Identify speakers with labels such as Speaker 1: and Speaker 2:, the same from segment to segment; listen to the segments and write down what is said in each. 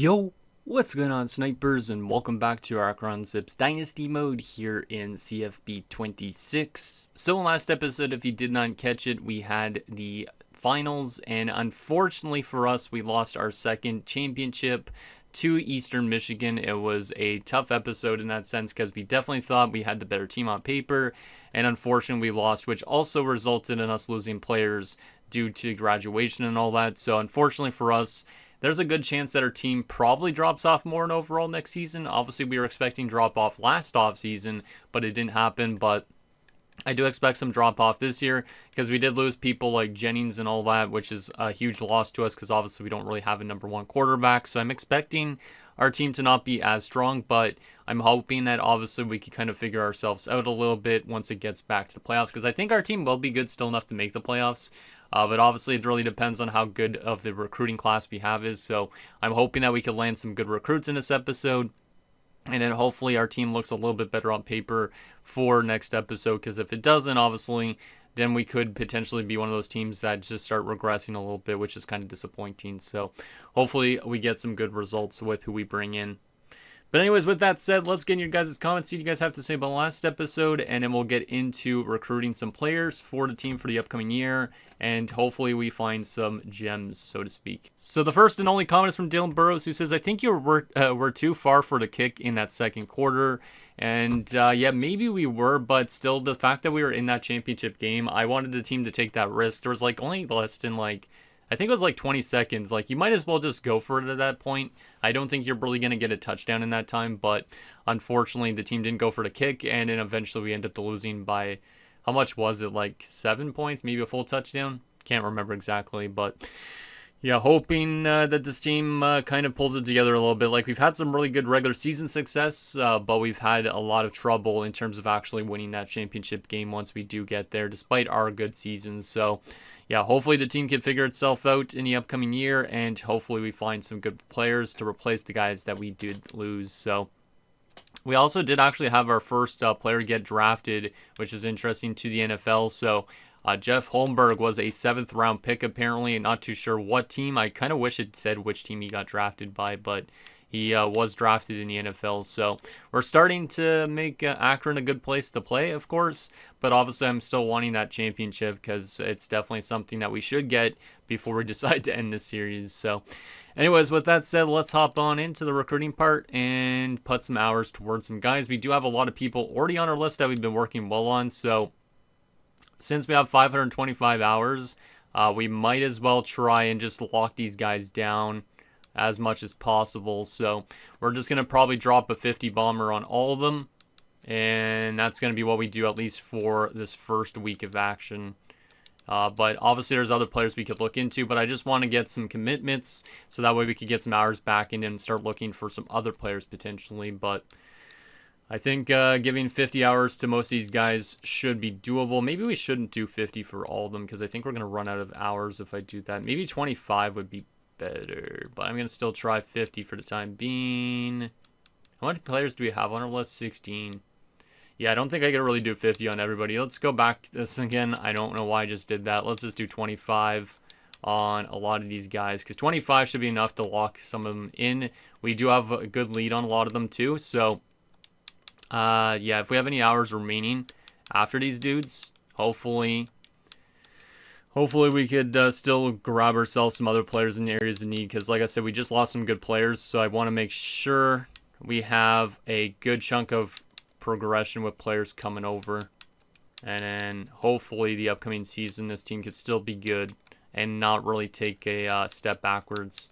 Speaker 1: Yo, what's going on, snipers, and welcome back to Akron Zips Dynasty mode here in CFB 26. So last episode, if you did not catch it, we had the finals, and unfortunately for us, we lost our second championship to Eastern Michigan. It was a tough episode in that sense because we definitely thought we had the better team on paper, and unfortunately we lost, which also resulted in us losing players due to graduation and all that. So unfortunately for us, there's a good chance that our team probably drops off more in overall next season. Obviously, we were expecting drop off last offseason, but it didn't happen. But I do expect some drop off this year because we did lose people like Jennings and all that, which is a huge loss to us because obviously we don't really have a number one quarterback. So I'm expecting our team to not be as strong, but I'm hoping that obviously we can kind of figure ourselves out a little bit once it gets back to the playoffs, because I think our team will be good still enough to make the playoffs. But obviously it really depends on how good of the recruiting class we have is. So I'm hoping that we can land some good recruits in this episode. And then hopefully our team looks a little bit better on paper for next episode. Because if it doesn't, obviously, then we could potentially be one of those teams that just start regressing a little bit, which is kind of disappointing. So hopefully we get some good results with who we bring in. But anyways, with that said, let's get in your guys' comments, see what you guys have to say about the last episode, and then we'll get into recruiting some players for the team for the upcoming year, and hopefully we find some gems, so to speak. So the first and only comment is from Dylan Burrows, who says, I think you were too far for the kick in that second quarter. And yeah, maybe we were, but still, the fact that we were in that championship game, I wanted the team to take that risk. There was like only less than I think it was like 20 seconds. Like, you might as well just go for it at that point. I don't think you're really going to get a touchdown in that time, but unfortunately the team didn't go for the kick, and then eventually we ended up losing by, how much was it, like 7 points, maybe a full touchdown? Can't remember exactly, but yeah, hoping that this team kind of pulls it together a little bit. Like, we've had some really good regular season success, but we've had a lot of trouble in terms of actually winning that championship game once we do get there, despite our good seasons. So yeah, hopefully the team can figure itself out in the upcoming year, and hopefully we find some good players to replace the guys that we did lose. So we also did actually have our first player get drafted, which is interesting, to the NFL. So Jeff Holmberg was a 7th round pick, apparently, and not too sure what team. I kind of wish it said which team he got drafted by, but he was drafted in the NFL. So we're starting to make Akron a good place to play, of course. But obviously I'm still wanting that championship because it's definitely something that we should get before we decide to end this series. So anyways, with that said, let's hop on into the recruiting part and put some hours towards some guys. We do have a lot of people already on our list that we've been working well on. So since we have 525 hours, we might as well try and just lock these guys down as much as possible. So we're just going to probably drop a 50 bomber on all of them, and that's going to be what we do at least for this first week of action. But obviously there's other players we could look into, but I just want to get some commitments so that way we could get some hours back in and start looking for some other players potentially. But I think giving 50 hours to most of these guys should be doable. Maybe we shouldn't do 50 for all of them because I think we're going to run out of hours if I do that. Maybe 25 would be better, but I'm going to still try 50 for the time being. How many players do we have on our list? 16. Yeah, I don't think I can really do 50 on everybody. Let's go back to this again. I don't know why I just did that. Let's just do 25 on a lot of these guys, because 25 should be enough to lock some of them in. We do have a good lead on a lot of them too, so yeah, if we have any hours remaining after these dudes, hopefully we could still grab ourselves some other players in the areas of need, because like I said, we just lost some good players, so I want to make sure we have a good chunk of progression with players coming over, and then hopefully the upcoming season this team could still be good and not really take a step backwards.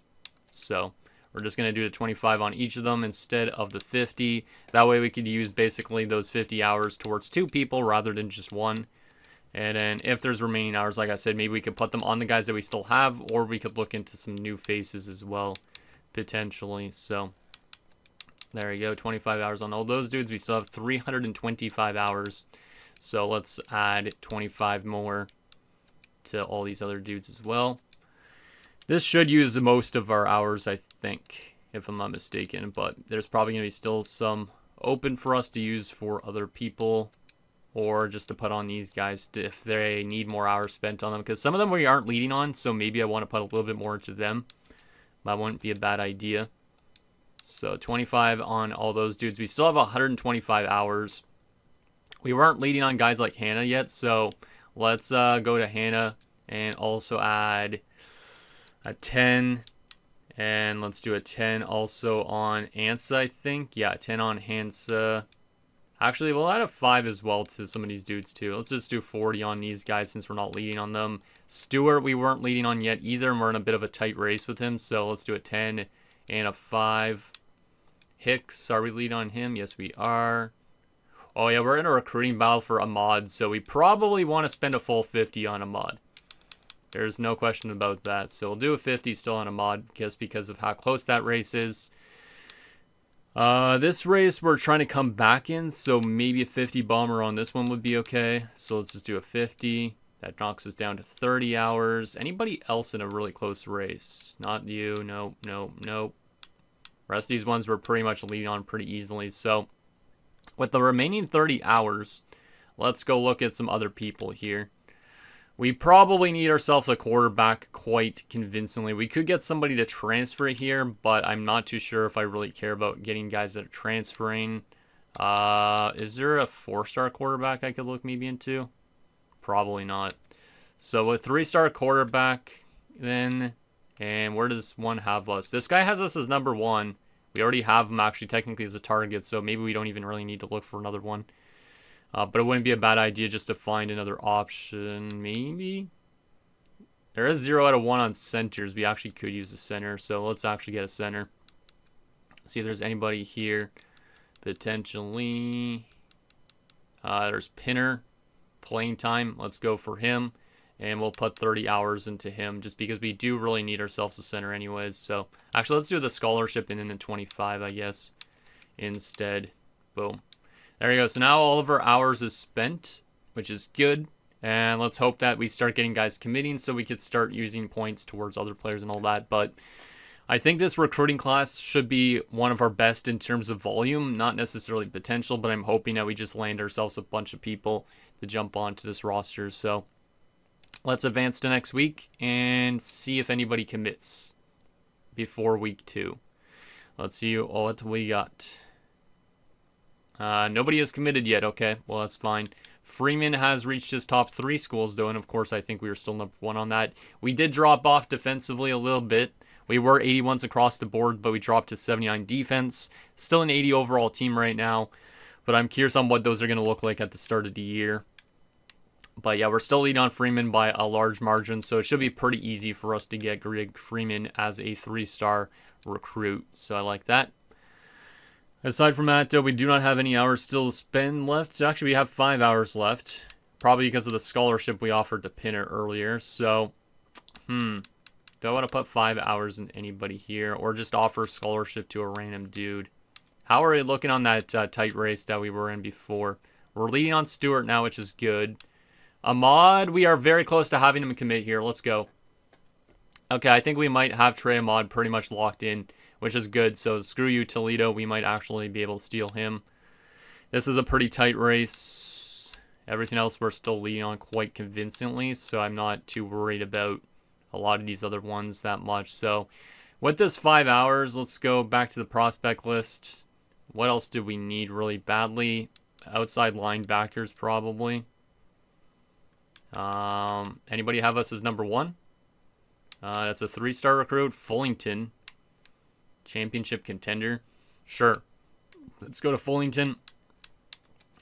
Speaker 1: So we're just going to do the 25 on each of them instead of the 50. That way we could use basically those 50 hours towards 2 people rather than just 1. And then if there's remaining hours, like I said, maybe we could put them on the guys that we still have, or we could look into some new faces as well, potentially. So there you go, 25 hours on all those dudes. We still have 325 hours. So let's add 25 more to all these other dudes as well. This should use the most of our hours, I think, if I'm not mistaken. But there's probably going to be still some open for us to use for other people, or just to put on these guys if they need more hours spent on them. Because some of them we aren't leading on, so maybe I want to put a little bit more into them. That wouldn't be a bad idea. So 25 on all those dudes. We still have 125 hours. We weren't leading on guys like Hannah yet, so let's go to Hannah and also add a 10. And let's do a 10 also on Ansa, I think. Yeah, 10 on Hansa. Actually, we'll add a 5 as well to some of these dudes, too. Let's just do 40 on these guys since we're not leading on them. Stewart, we weren't leading on yet either, and we're in a bit of a tight race with him. So let's do a 10 and a 5. Hicks, are we leading on him? Yes, we are. Oh, yeah, we're in a recruiting battle for Ahmad, so we probably want to spend a full 50 on Ahmad. There's no question about that. So we'll do a 50 still on Ahmad just because of how close that race is. This race we're trying to come back in, so maybe a 50 bomber on this one would be okay. So let's just do a 50. That knocks us down to 30 hours. Anybody else in a really close race? Not you. No, no, no. Rest of these ones we're pretty much leading on pretty easily. So with the remaining 30 hours, let's go look at some other people here. We probably need ourselves a quarterback quite convincingly. We could get somebody to transfer here, but I'm not too sure if I really care about getting guys that are transferring. Is there a 4-star quarterback I could look maybe into? Probably not. So a 3-star quarterback then, and where does one have us? This guy has us as number 1. We already have him actually technically as a target, so maybe we don't even really need to look for another one. But it wouldn't be a bad idea just to find another option, maybe? There is 0 out of 1 on centers. We actually could use a center, so let's actually get a center. See if there's anybody here. Potentially. There's Pinner. Playing time. Let's go for him. And we'll put 30 hours into him just because we do really need ourselves a center anyways. So, actually, let's do the scholarship and then the 25, I guess, instead. Boom. There we go. So now all of our hours is spent, which is good. And let's hope that we start getting guys committing so we could start using points towards other players and all that. But I think this recruiting class should be one of our best in terms of volume, not necessarily potential, but I'm hoping that we just land ourselves a bunch of people to jump onto this roster. So let's advance to next week and see if anybody commits before week 2. Let's see what we got. Nobody has committed yet. Okay, well, that's fine. Freeman has reached his top 3 schools, though, and of course, I think we were still number 1 on that. We did drop off defensively a little bit. We were 81s across the board, but we dropped to 79 defense. Still an 80 overall team right now, but I'm curious on what those are going to look like at the start of the year. But yeah, we're still leading on Freeman by a large margin, so it should be pretty easy for us to get Greg Freeman as a 3-star recruit. So I like that. Aside from that, though, we do not have any hours still to spend left. Actually, we have 5 hours left, probably because of the scholarship we offered to Pinner earlier. So, do I want to put 5 hours in anybody here, or just offer a scholarship to a random dude? How are we looking on that tight race that we were in before? We're leading on Stewart now, which is good. Ahmad, we are very close to having him commit here. Let's go. Okay, I think we might have Trey Ahmad pretty much locked in, which is good. So screw you, Toledo. We might actually be able to steal him. This is a pretty tight race. Everything else we're still leading on quite convincingly, so I'm not too worried about a lot of these other ones that much. So with this 5 hours, let's go back to the prospect list. What else do we need really badly? Outside linebackers, probably. Anybody have us as number 1? That's a 3-star recruit, Fullington. Championship contender. Sure. Let's go to Fullington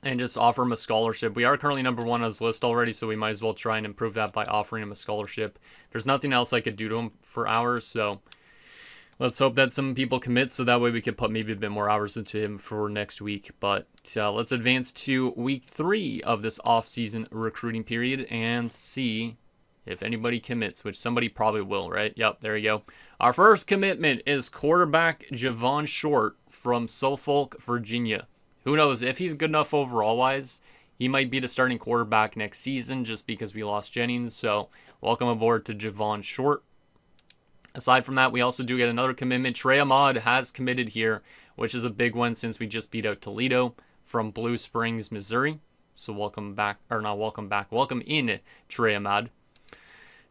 Speaker 1: and just offer him a scholarship. We are currently number 1 on his list already, so we might as well try and improve that by offering him a scholarship. There's nothing else I could do to him for hours, so let's hope that some people commit so that way we could put maybe a bit more hours into him for next week. But let's advance to week 3 of this off-season recruiting period and see if anybody commits, which somebody probably will, right? Yep, there you go. Our first commitment is quarterback Javon Short from Suffolk, Virginia. Who knows, if he's good enough overall-wise, he might be the starting quarterback next season just because we lost Jennings. So welcome aboard to Javon Short. Aside from that, we also do get another commitment. Trey Ahmad has committed here, which is a big one since we just beat out Toledo from Blue Springs, Missouri. So welcome back, or not welcome back, welcome in Trey Ahmad.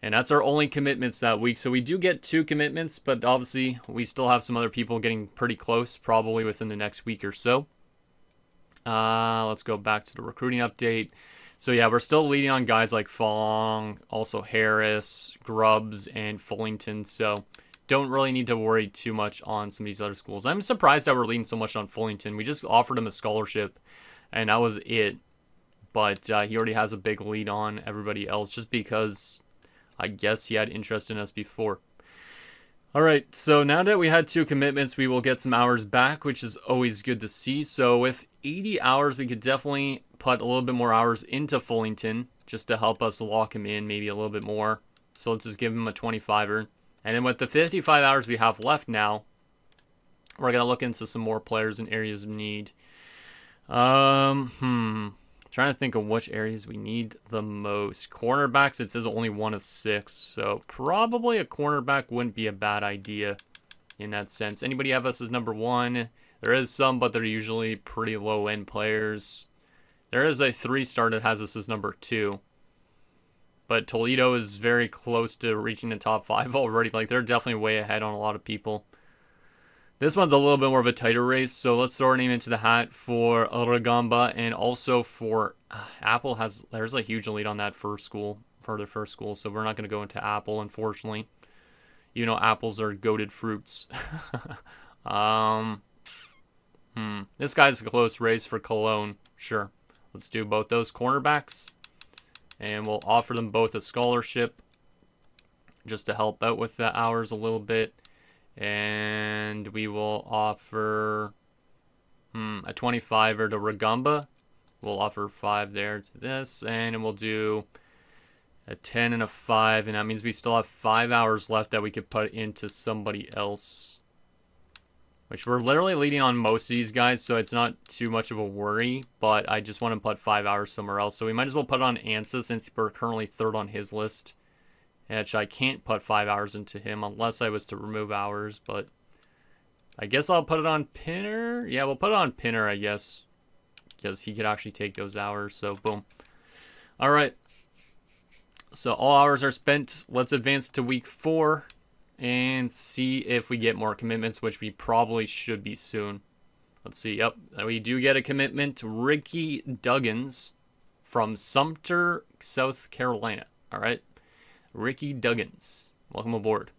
Speaker 1: And that's our only commitments that week. So we do get 2 commitments, but obviously we still have some other people getting pretty close, probably within the next week or so. Let's go back to the recruiting update. So yeah, we're still leading on guys like Fong, also Harris, Grubbs, and Fullington. So don't really need to worry too much on some of these other schools. I'm surprised that we're leading so much on Fullington. We just offered him a scholarship, and that was it. But he already has a big lead on everybody else just because I guess he had interest in us before. Alright, so now that we had 2 commitments, we will get some hours back, which is always good to see. So with 80 hours, we could definitely put a little bit more hours into Fullington just to help us lock him in maybe a little bit more. So let's just give him a 25er. And then with the 55 hours we have left now, we're going to look into some more players in areas of need. Trying to think of which areas we need the most. Cornerbacks, it says only 1 of 6. So probably a cornerback wouldn't be a bad idea in that sense. Anybody have us as number 1? There is some, but they're usually pretty low-end players. There is a 3-star that has us as number 2. But Toledo is very close to reaching the top 5 already. Like, they're definitely way ahead on a lot of people. This one's a little bit more of a tighter race, so let's throw our name into the hat for Ragamba and also for Apple. There's a huge lead on that first school, for their first school, so we're not going to go into Apple, unfortunately. You know, apples are goated fruits. This guy's a close race for Cologne. Sure. Let's do both those cornerbacks, and we'll offer them both a scholarship just to help out with the hours a little bit. And we will offer a 25er to Ragamba. We'll offer 5 there to this. And we'll do a 10 and a 5. And that means we still have 5 hours left that we could put into somebody else. Which we're literally leading on most of these guys, so it's not too much of a worry. But I just want to put 5 hours somewhere else. So we might as well put on Ansa since we're currently 3rd on his list. Which I can't put 5 hours into him unless I was to remove hours, but I guess I'll put it on Pinner. Yeah, we'll put it on Pinner, I guess, because he could actually take those hours, so boom. All right, so all hours are spent. Let's advance to week 4 and see if we get more commitments, which we probably should be soon. Let's see. Yep, we do get a commitment. Ricky Duggins from Sumter, South Carolina. All right. Ricky Duggins, welcome aboard.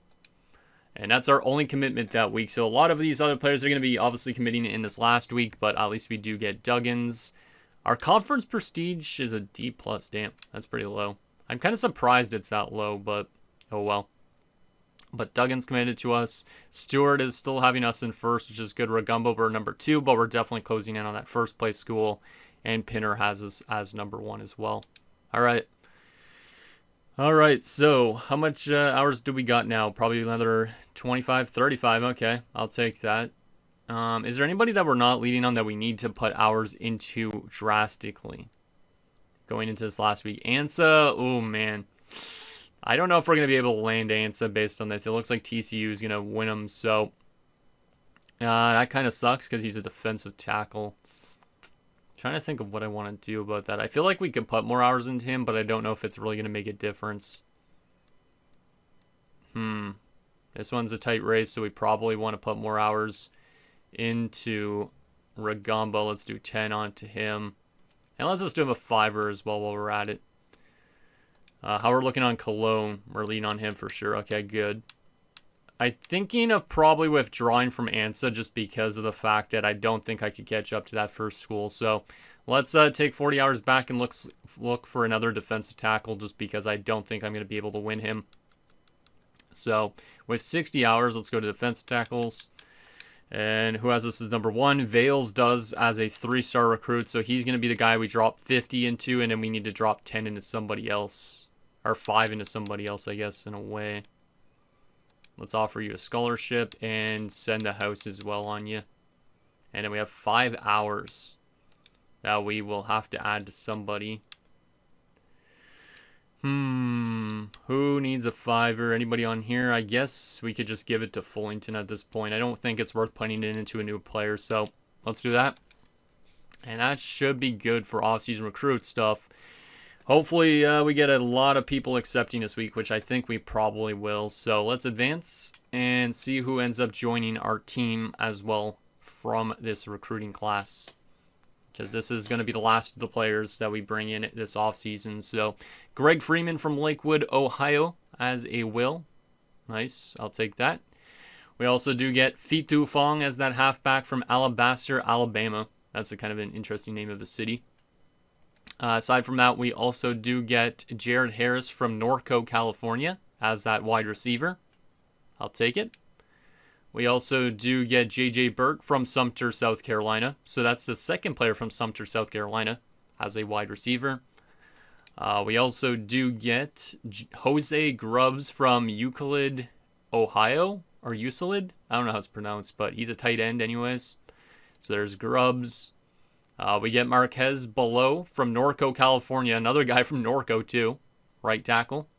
Speaker 1: And that's our only commitment that week. So a lot of these other players are going to be obviously committing in this last week, but at least we do get Duggins. Our conference prestige is a D+. Damn, that's pretty low. I'm kind of surprised it's that low, but oh well. But Duggins committed to us. Stewart is still having us in first, which is good. Ragumbo, we're number 2, but we're definitely closing in on that first place school. And Pinner has us as number 1 as well. All right. Alright, so how much hours do we got now? Probably another 25, 35. Okay, I'll take that. Is there anybody that we're not leading on that we need to put hours into drastically? Going into this last week. Ansa, oh man. I don't know if we're going to be able to land Ansa based on this. It looks like TCU is going to win him, so that kind of sucks because he's a defensive tackle. Trying to think of what I want to do about that. I feel like we could put more hours into him, but I don't know if it's really going to make a difference. This one's a tight race, so we probably want to put more hours into Ragamba. Let's do 10 onto him. And let's just do him a 5er as well while we're at it. How we're looking on Cologne. We're leaning on him for sure. Okay, good. I'm thinking of probably withdrawing from Ansa just because of the fact that I don't think I could catch up to that first school. So let's take 40 hours back and look for another defensive tackle just because I don't think I'm going to be able to win him. So with 60 hours, let's go to defensive tackles. And who has this as number 1? Vales does as a 3-star recruit. So he's going to be the guy we drop 50 into, and then we need to drop 10 into somebody else. Or 5 into somebody else, I guess, in a way. Let's offer you a scholarship and send a house as well on you. And then we have 5 hours that we will have to add to somebody. Who needs a 5er? Anybody on here? I guess we could just give it to Fullington at this point. I don't think it's worth putting it into a new player, so let's do that. And that should be good for off-season recruit stuff. Hopefully we get a lot of people accepting this week, which I think we probably will. So let's advance and see who ends up joining our team as well from this recruiting class. Because this is going to be the last of the players that we bring in this offseason. So Greg Freeman from Lakewood, Ohio as a will. Nice, I'll take that. We also do get Fitu Fong as that halfback from Alabaster, Alabama. That's a kind of an interesting name of the city. Aside from that, we also do get Jared Harris from Norco, California as that wide receiver. I'll take it. We also do get J.J. Burt from Sumter, South Carolina. So that's the second player from Sumter, South Carolina as a wide receiver. We also do get Jose Grubbs from Euclid, Ohio. Or Euclid? I don't know how it's pronounced, but he's a tight end anyways. So there's Grubbs. We get Marquez Below from Norco, California. Another guy from Norco, too. Right tackle.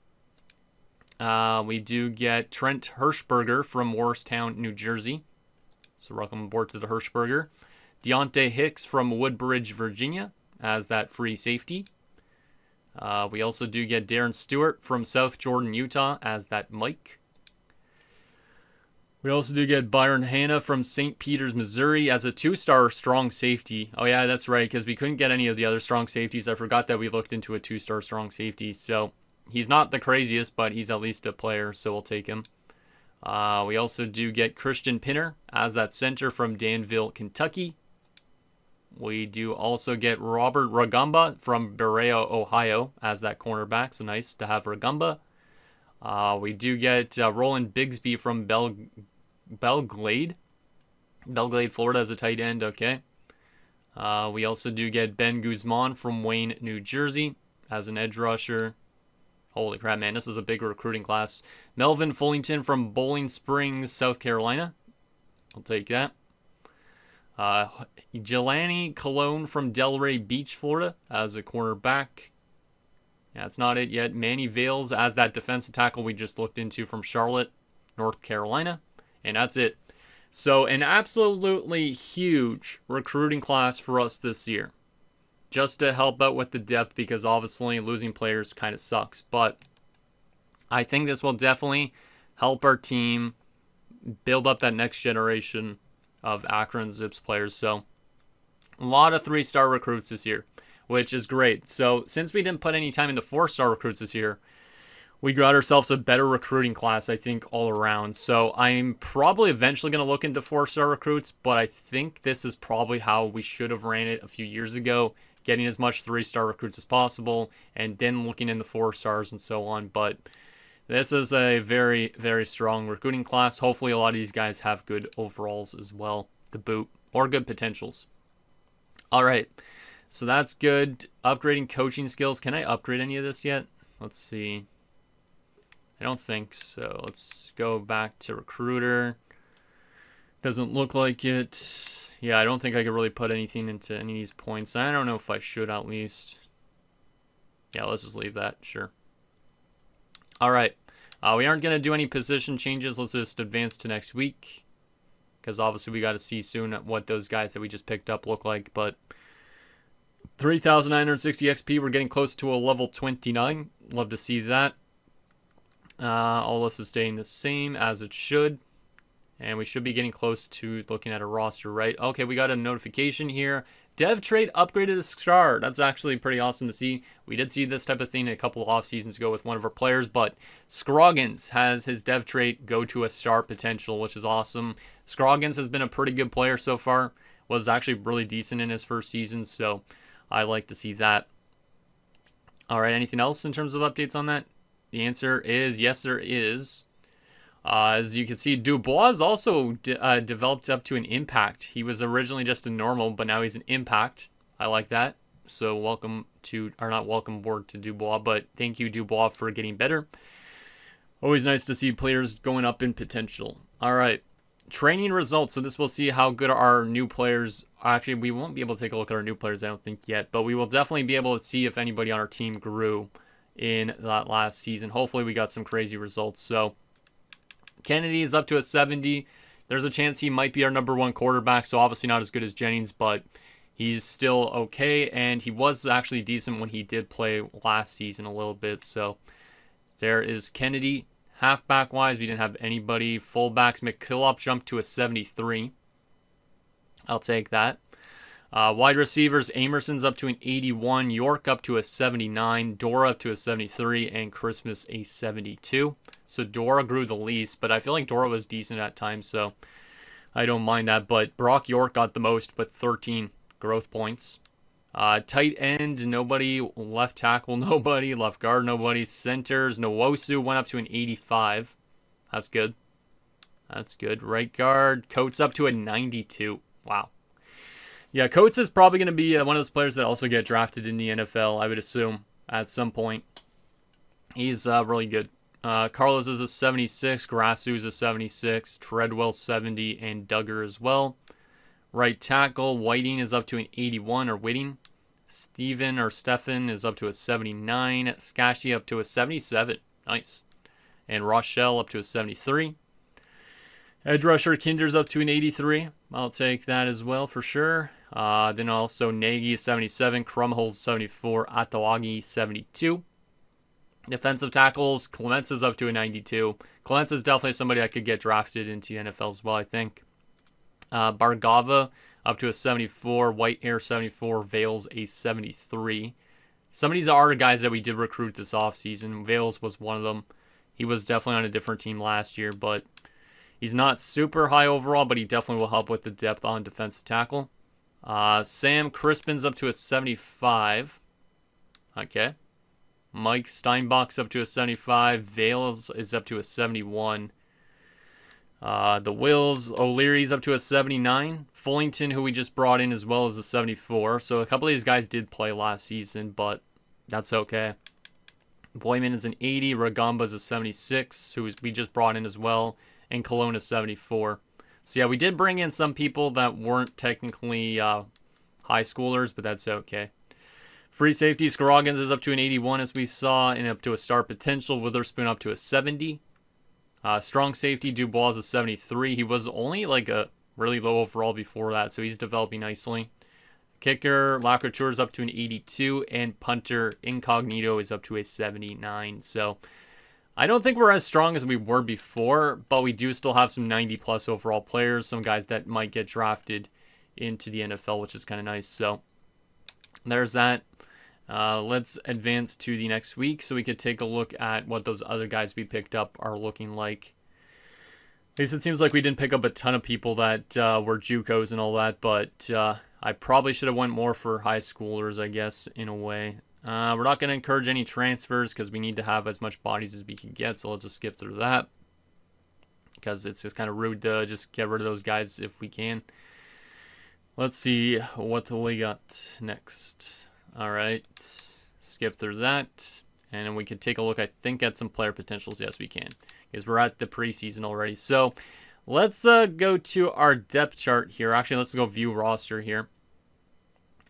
Speaker 1: We do get Trent Hirschberger from Morristown, New Jersey. So welcome aboard to the Hirschberger. Deontay Hicks from Woodbridge, Virginia as that free safety. We also do get Darren Stewart from South Jordan, Utah as that Mike. We also do get Byron Hanna from St. Peters, Missouri as a 2-star strong safety. Oh yeah, that's right, because we couldn't get any of the other strong safeties. I forgot that we looked into a 2-star strong safety. So he's not the craziest, but he's at least a player, so we'll take him. We also do get Christian Pinner as that center from Danville, Kentucky. We do also get Robert Ragamba from Berea, Ohio as that cornerback. So nice to have Ragamba. We do get Roland Bigsby from Belglade, Florida as a tight end. Okay. We also do get Ben Guzman from Wayne, New Jersey as an edge rusher. Holy crap, man. This is a big recruiting class. Melvin Fullington from Bowling Springs, South Carolina. I'll take that. Jelani Colon from Delray Beach, Florida as a cornerback. That's not it yet. Manny Vales as that defensive tackle we just looked into from Charlotte, North Carolina. And that's it. So an absolutely huge recruiting class for us this year. Just to help out with the depth, because obviously losing players kind of sucks. But I think this will definitely help our team build up that next generation of Akron Zips players. So a lot of 3-star recruits this year, which is great. So since we didn't put any time into 4-star recruits this year, we got ourselves a better recruiting class, I think, all around. So I'm probably eventually going to look into 4-star recruits, but I think this is probably how we should have ran it a few years ago, getting as much 3-star recruits as possible, and then looking into 4-stars and so on. But this is a very, very strong recruiting class. Hopefully a lot of these guys have good overalls as well to boot, or good potentials. All right. So that's good. Upgrading coaching skills. Can I upgrade any of this yet? Let's see. I don't think so. Let's go back to recruiter. Doesn't look like it. Yeah, I don't think I could really put anything into any of these points. I don't know if I should at least. Yeah, let's just leave that. Sure. All right. We aren't going to do any position changes. Let's just advance to next week. Because obviously we got to see soon what those guys that we just picked up look like. But 3,960 XP. We're getting close to a level 29. Love to see that. All this is staying the same as it should. And we should be getting close to looking at a roster, right? Okay, we got a notification here. Dev trait upgraded to star. That's actually pretty awesome to see. We did see this type of thing a couple of off seasons ago with one of our players, but Scroggins has his dev trait go to a star potential, which is awesome. Scroggins has been a pretty good player so far. Was actually really decent in his first season, so I like to see that. All right, anything else in terms of updates on that? The answer is yes, there is. As you can see, Dubois also developed up to an impact. He was originally just a normal, but now he's an impact. I like that. So welcome to, or not welcome aboard to Dubois, but thank you, Dubois, for getting better. Always nice to see players going up in potential. All right. Training results. So this will see how good our new players. Actually, we won't be able to take a look at our new players, I don't think yet, but we will definitely be able to see if anybody on our team grew in that last season. Hopefully we got some crazy results. So Kennedy is up to a 70. There's a chance he might be our number 1 quarterback, so obviously not as good as Jennings, but he's still okay, and he was actually decent when he did play last season a little bit. So there is Kennedy. Halfback-wise, we didn't have anybody. Fullbacks, McKillop jumped to a 73. I'll take that. Wide receivers, Amerson's up to an 81. York up to a 79. Dora up to a 73. And Christmas a 72. So Dora grew the least, but I feel like Dora was decent at times, so I don't mind that. But Brock York got the most with 13 growth points. Tight end, nobody. Left tackle, nobody. Left guard, nobody. Centers, Nwosu went up to an 85. That's good. That's good. Right guard, Coates up to a 92. Wow. Yeah, Coates is probably going to be one of those players that also get drafted in the NFL, I would assume, at some point. He's really good. Carlos is a 76. Grassu is a 76. Treadwell 70. And Duggar as well. Right tackle, Whiting is up to an 81, or Whitting. Stefan is up to a 79. Skashi up to a 77. Nice. And Rochelle up to a 73. Edge rusher Kinder's up to an 83. I'll take that as well for sure. Then also Nagy is 77. Krumholz 74. Atawagi 72. Defensive tackles, Clements is up to a 92. Clements is definitely somebody I could get drafted into the NFL as well, I think. Bargava up to a 74, Whitehair 74, Vales a 73. Some of these are guys that we did recruit this offseason. Vales was one of them. He was definitely on a different team last year, but he's not super high overall, but he definitely will help with the depth on defensive tackle. Sam Crispin's up to a 75. Okay. Mike Steinbach's up to a 75. Vales is up to a 71. The Wills, O'Leary's up to a 79. Fullington, who we just brought in as well, is a 74. So a couple of these guys did play last season, but that's okay. Boyman is an 80. Ragamba's a 76, who we just brought in as well. And Cologne is 74. So yeah, we did bring in some people that weren't technically high schoolers, but that's okay. Free safety, Scroggins is up to an 81, as we saw, and up to a star potential. Witherspoon up to a 70. Strong safety, Dubois is a 73. He was only like a really low overall before that, so he's developing nicely. Kicker, Lacouture is up to an 82, and punter, Incognito is up to a 79. So I don't think we're as strong as we were before, but we do still have some 90-plus overall players, some guys that might get drafted into the NFL, which is kind of nice. So there's that. Let's advance to the next week so we could take a look at what those other guys we picked up are looking like. At least it seems like we didn't pick up a ton of people that were JUCOs and all that, but I probably should have went more for high schoolers, I guess, in a way. We're not going to encourage any transfers because we need to have as much bodies as we can get, so let's just skip through that because it's just kind of rude to just get rid of those guys if we can. Let's see what we got next. All right, skip through that, and we could take a look, I think, at some player potentials. Yes, we can, because we're at the preseason already. So let's go to our depth chart here. Actually, let's go view roster here,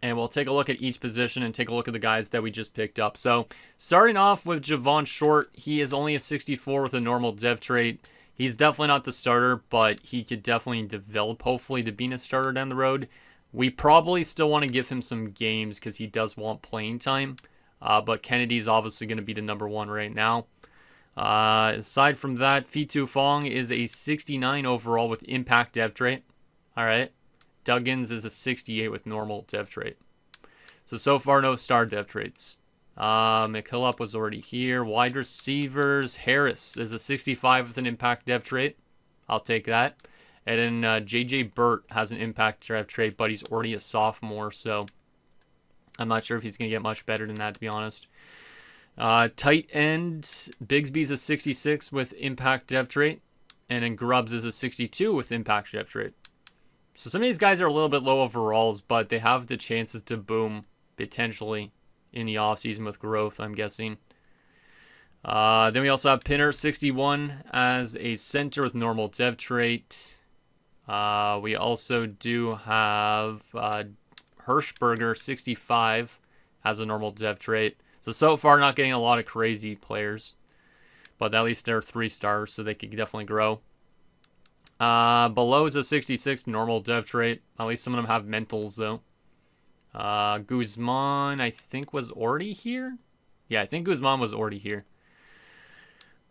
Speaker 1: and we'll take a look at each position and take a look at the guys that we just picked up. So starting off with Javon Short, he is only a 64 with a normal dev trait. He's definitely not the starter, but he could definitely develop, hopefully, to being a starter down the road. We probably still want to give him some games because he does want playing time. But Kennedy's obviously going to be the number one right now. Aside from that, Fitu Fong is a 69 overall with impact dev trait. All right. Duggins is a 68 with normal dev trait. So far, no star dev traits. McKillop was already here. Wide receivers, Harris is a 65 with an impact dev trait. I'll take that. And then J.J. Burt has an impact dev trait, but he's already a sophomore, so I'm not sure if he's going to get much better than that, to be honest. Tight end, Bigsby's a 66 with impact dev trait, and then Grubbs is a 62 with impact dev trait. So some of these guys are a little bit low overalls, but they have the chances to boom, potentially, in the offseason with growth, I'm guessing. Then we also have Pinner, 61 as a center with normal dev trait. We also do have Hirschberger, 65, as a normal dev trait. So far, not getting a lot of crazy players. But at least they're 3 stars, so they could definitely grow. Below is a 66, normal dev trait. At least some of them have mentals, though. Guzman, I think, was already here. Yeah, I think Guzman was already here.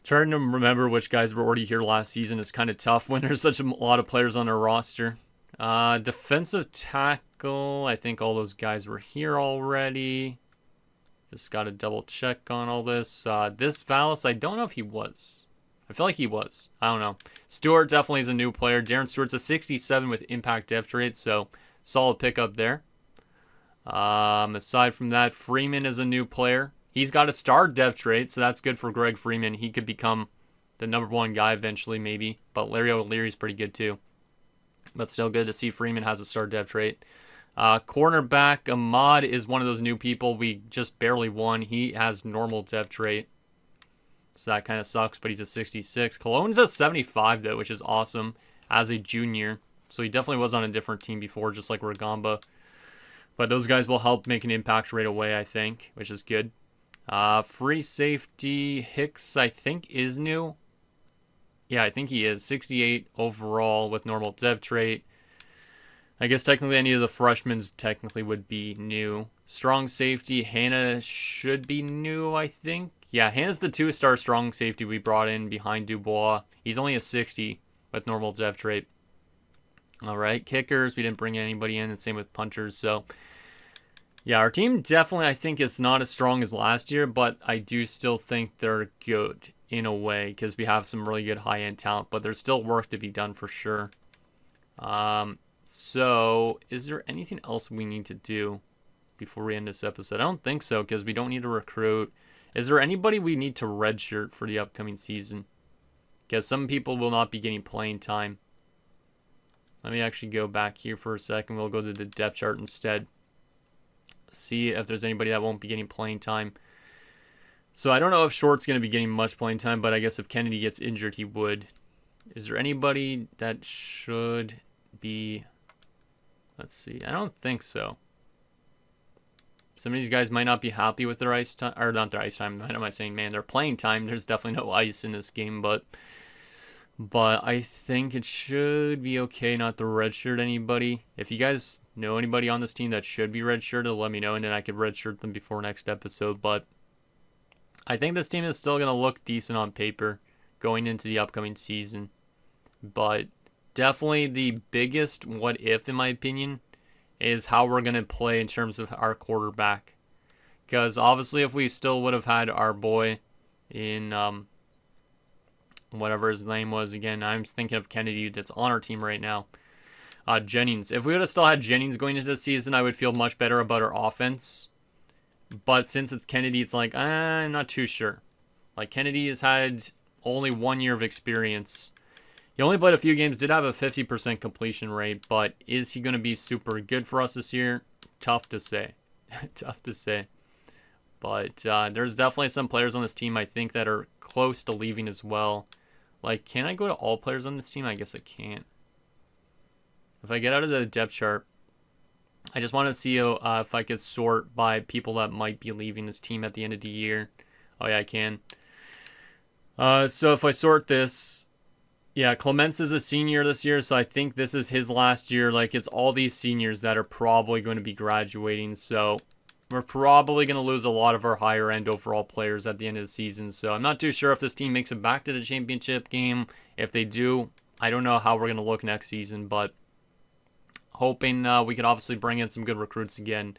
Speaker 1: Trying to remember which guys were already here last season is kind of tough when there's such a lot of players on our roster. Defensive tackle, I think all those guys were here already. Just got to double check on all this. This Vallis, I don't know if he was. I feel like he was. I don't know. Stewart definitely is a new player. Darren Stewart's a 67 with impact depth rate, so solid pickup there. Aside from that, Freeman is a new player. He's got a star depth trait, so that's good for Greg Freeman. He could become the #1 guy eventually, maybe. But Larry O'Leary's pretty good too. But still good to see Freeman has a star depth trait. Cornerback, Ahmad is one of those new people. We just barely won. He has normal depth trait. So that kind of sucks, but he's a 66. Cologne's a 75, though, which is awesome as a junior. So he definitely was on a different team before, just like Ragamba. But those guys will help make an impact right away, I think, which is good. Free safety, Hicks, I think, is new. Yeah, I think he is. 68 overall with normal dev trait. I guess technically any of the freshmen technically would be new. Strong safety, Hannah should be new, I think. Yeah, Hannah's the 2-star strong safety we brought in behind Dubois. He's only a 60 with normal dev trait. All right, kickers, we didn't bring anybody in, and same with punchers, so... Yeah, our team definitely, I think, is not as strong as last year, but I do still think they're good in a way because we have some really good high-end talent, but there's still work to be done for sure. So, is there anything else we need to do before we end this episode? I don't think so because we don't need to recruit. Is there anybody we need to redshirt for the upcoming season? Because some people will not be getting playing time. Let me actually go back here for a second. We'll go to the depth chart instead. See if there's anybody that won't be getting playing time. So I don't know if Short's going to be getting much playing time, but I guess if Kennedy gets injured, he would. Is there anybody that should be... Let's see. I don't think so. Some of these guys might not be happy with their ice time, or not their ice time. What am I saying, man? Their playing time. There's definitely no ice in this game, but I think it should be okay not to redshirt anybody. If you guys know anybody on this team that should be redshirted, let me know, and then I could redshirt them before next episode. But I think this team is still going to look decent on paper going into the upcoming season. But definitely the biggest what if, in my opinion, is how we're going to play in terms of our quarterback. Because obviously if we still would have had our boy in... whatever his name was again. I'm thinking of Kennedy that's on our team right now. Jennings. If we would have still had Jennings going into the season, I would feel much better about our offense. But since it's Kennedy, it's like, I'm not too sure. Like, Kennedy has had only 1 year of experience. He only played a few games, did have a 50% completion rate, but is he going to be super good for us this year? Tough to say. Tough to say. But there's definitely some players on this team I think that are close to leaving as well. Like, can I go to all players on this team? I guess I can't. If I get out of the depth chart, I just want to see if I could sort by people that might be leaving this team at the end of the year. Oh, yeah, I can. So if I sort this, yeah, Clements is a senior this year, so I think this is his last year. Like, it's all these seniors that are probably going to be graduating, so... We're probably going to lose a lot of our higher-end overall players at the end of the season. So I'm not too sure if this team makes it back to the championship game. If they do, I don't know how we're going to look next season. But hoping we can obviously bring in some good recruits again.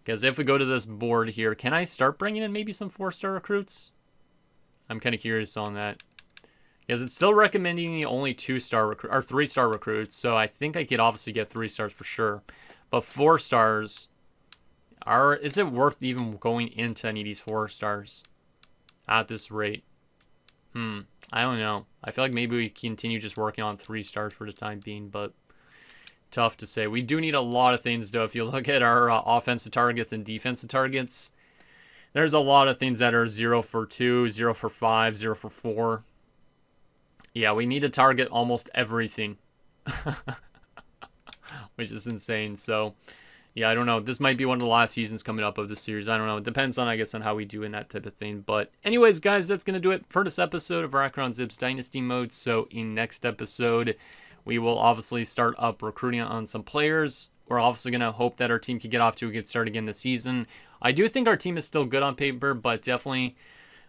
Speaker 1: Because if we go to this board here, can I start bringing in maybe some 4-star recruits? I'm kind of curious on that. Because it's still recommending only 2-star or 3-star recruits. So I think I could obviously get 3 stars for sure. But 4 stars... is it worth even going into any of these 4 stars at this rate? I don't know. I feel like maybe we continue just working on 3 stars for the time being, but tough to say. We do need a lot of things, though. If you look at our offensive targets and defensive targets, there's a lot of things that are 0 for 2, 0 for 5, 0 for 4. Yeah, we need to target almost everything, which is insane, so... Yeah, I don't know. This might be one of the last seasons coming up of this series. I don't know. It depends on, I guess, on how we do in that type of thing. But anyways, guys, that's going to do it for this episode of our Akron Zips Dynasty Mode. So in next episode, we will obviously start up recruiting on some players. We're obviously going to hope that our team can get off to a good start again this season. I do think our team is still good on paper, but definitely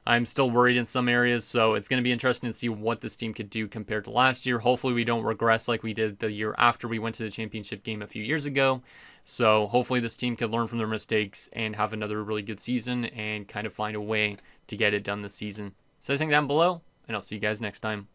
Speaker 1: I'm still worried in some areas, so it's going to be interesting to see what this team could do compared to last year. Hopefully we don't regress like we did the year after we went to the championship game a few years ago. So hopefully this team can learn from their mistakes and have another really good season and kind of find a way to get it done this season. Say something down below, and I'll see you guys next time.